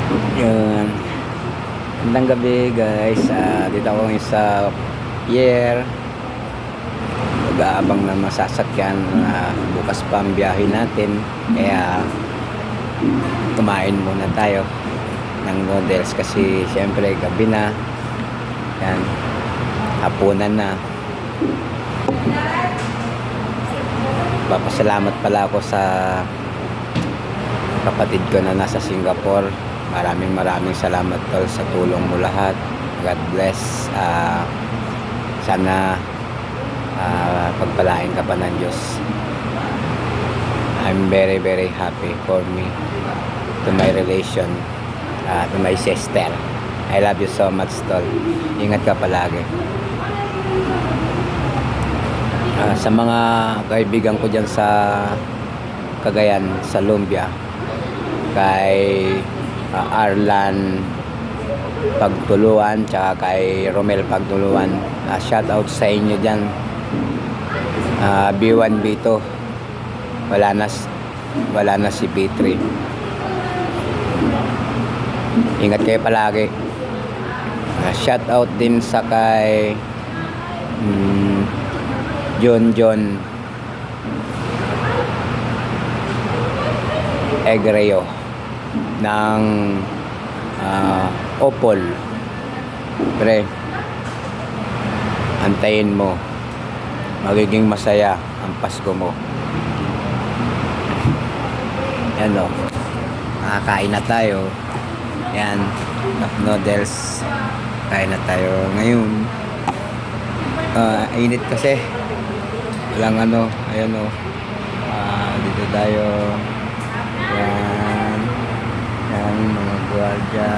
Yun. Magandang gabi guys. Dito ako ngayon sa pier. Mag-aabang na masasakyan. Bukas pa ang biyahe natin. Kaya kumain muna tayo ng noodles kasi syempre gabi na. Yan. Hapunan na. Papasalamat pala ako sa kapatid ko na nasa Singapore. Maraming salamat tol sa tulong mo lahat. God bless. Sana pagpalain ka pa ng Diyos. I'm very happy for me, to my relation, to my sister. I love you so much tol. Ingat ka palagi. Sa mga kaibigan ko dyan sa Cagayan, sa Lumbia, kay Arlan Pagtuluan tsaka kay Romel Pagtuluan, shout out sa inyo dyan. B1 B2 wala na si B3. Ingat kayo palagi. Shout out din sa kay John Egreo ng Opol. Pre, antayin mo, magiging masaya ang Pasko mo. Yan o, nakakain na tayo. Yan, noodles. Kain na tayo ngayon. Init kasi, walang ano. Ayan o, dito tayo. Yan, yan mga gwardiya.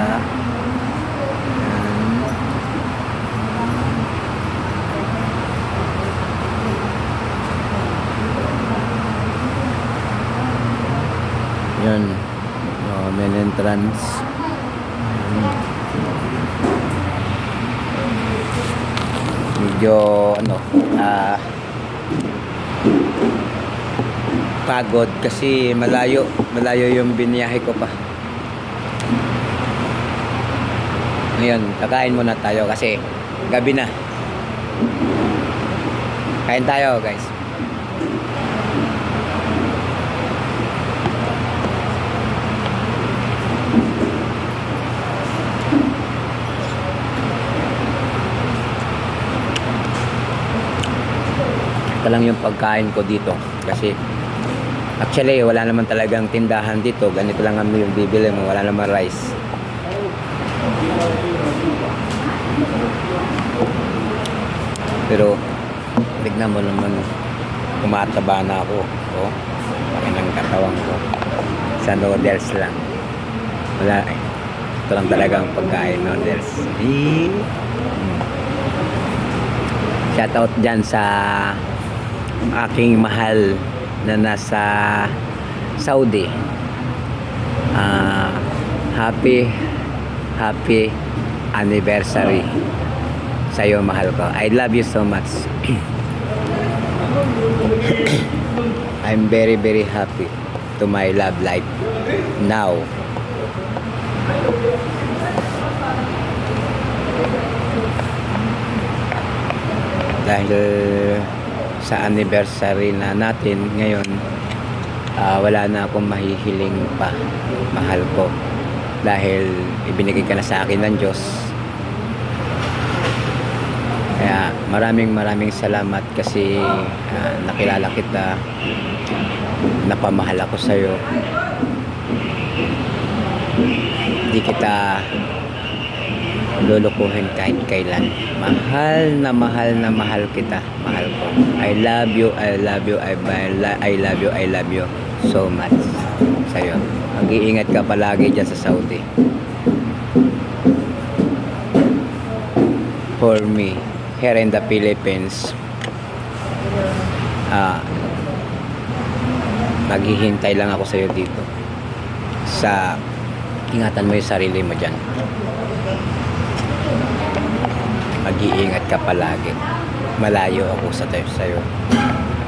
Yan, main entrance. Medyo ano, pagod kasi malayo yung biniyahe ko pa. Ngayon, kakain muna tayo kasi gabi na. Kain tayo guys. Ito lang yung pagkain ko dito kasi actually wala naman talagang tindahan dito. Ganito lang ang yung bibili mo, wala naman rice. Pero tignan mo naman, kumataba na ako. Laki ng katawan ko sa noodles lang. Wala eh. Ito lang talagang pagkain, noodles. Shoutout dyan sa aking mahal na nasa Saudi. Happy anniversary sa'yo, mahal ko. I love you so much. I'm very happy to my love life now. Dahil sa anniversary na natin ngayon, wala na akong mahihiling pa, mahal ko, dahil ibinigay ka na sa akin ng Diyos. Kaya maraming salamat kasi nakilala kita, napamahal ako sa'yo. Di kita lulukuhin kahit kailan. Mahal na kita, mahal ko. I love you I love you so much sa'yo. Mag-iingat ka palagi dyan sa Saudi. For me, here in the Philippines, maghihintay lang ako sa'yo dito. Ingatan mo yung sarili mo dyan. Mag-iingat ka palagi. Malayo ako sa'yo.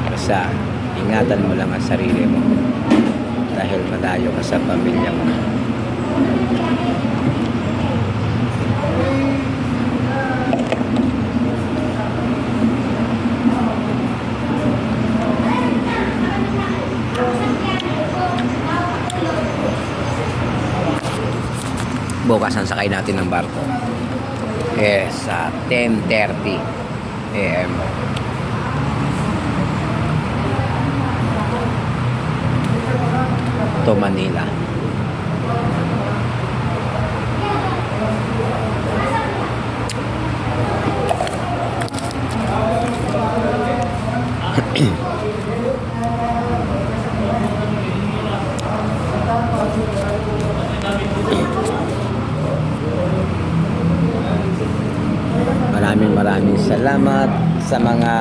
Basta ingatan mo lang ang sarili mo dahil malayo ka sa pamilya mo. bukas ang sakay natin ng barko sa 10:30 AM. To Manila. Maraming salamat sa mga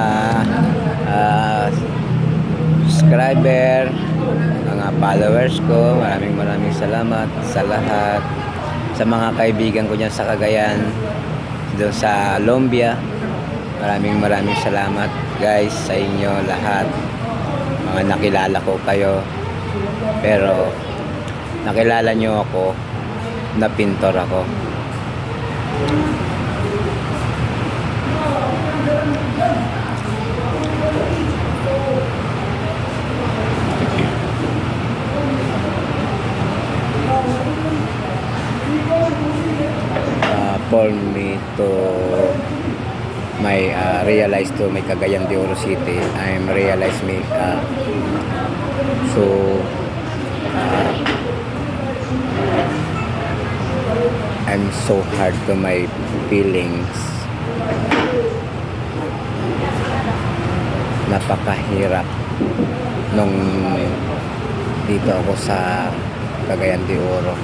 subscriber, mga followers ko. Maraming salamat sa lahat, sa mga kaibigan ko dyan sa Cagayan, doon sa Lombia. Maraming salamat guys sa inyo lahat, mga nakilala ko kayo, pero nakilala nyo ako na pintor ako. For me to realize to my Cagayan de Oro City, I'm realize me so I'm so hard to my feelings. Napakahirap nung dito ako sa Cagayan de Oro.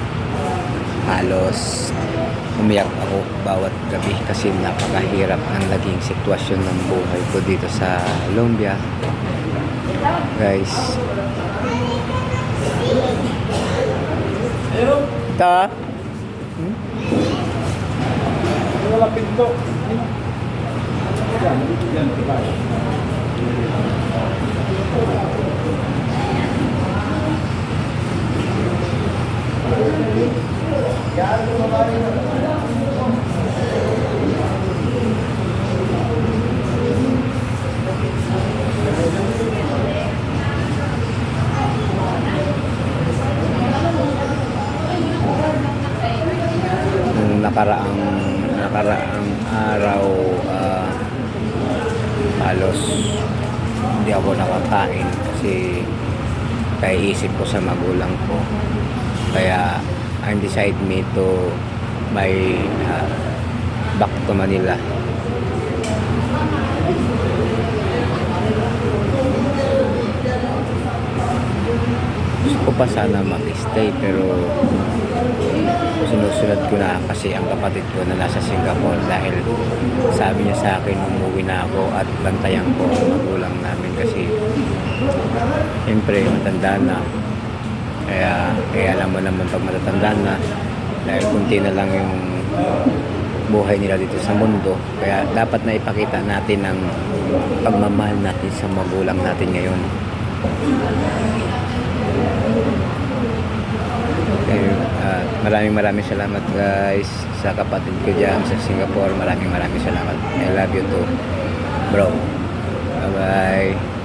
Halos umiyak ako bawat gabi kasi napakahirap ng naging sitwasyon ng buhay ko dito sa Lombia. Guys. Ta? Wala pinto. nakaraang araw halos hindi ako nakakain kasi kaiisip ko sa magulang ko, kaya I decide me to back to Manila. Gusto ko pa sana mag-stay pero sinusunod ko na kasi ang kapatid ko na nasa Singapore, dahil sabi niya sa akin umuwi na ako at bantayan ko ang magulang namin kasi siyempre matanda na, kaya alam mo naman pag matatanda na, dahil kunti na lang yung buhay nila dito sa mundo, kaya dapat na ipakita natin ang pagmamahal natin sa magulang natin ngayon. Maraming salamat guys sa kapatid ko dyan sa Singapore. Maraming salamat. I love you too, bro. Bye bye.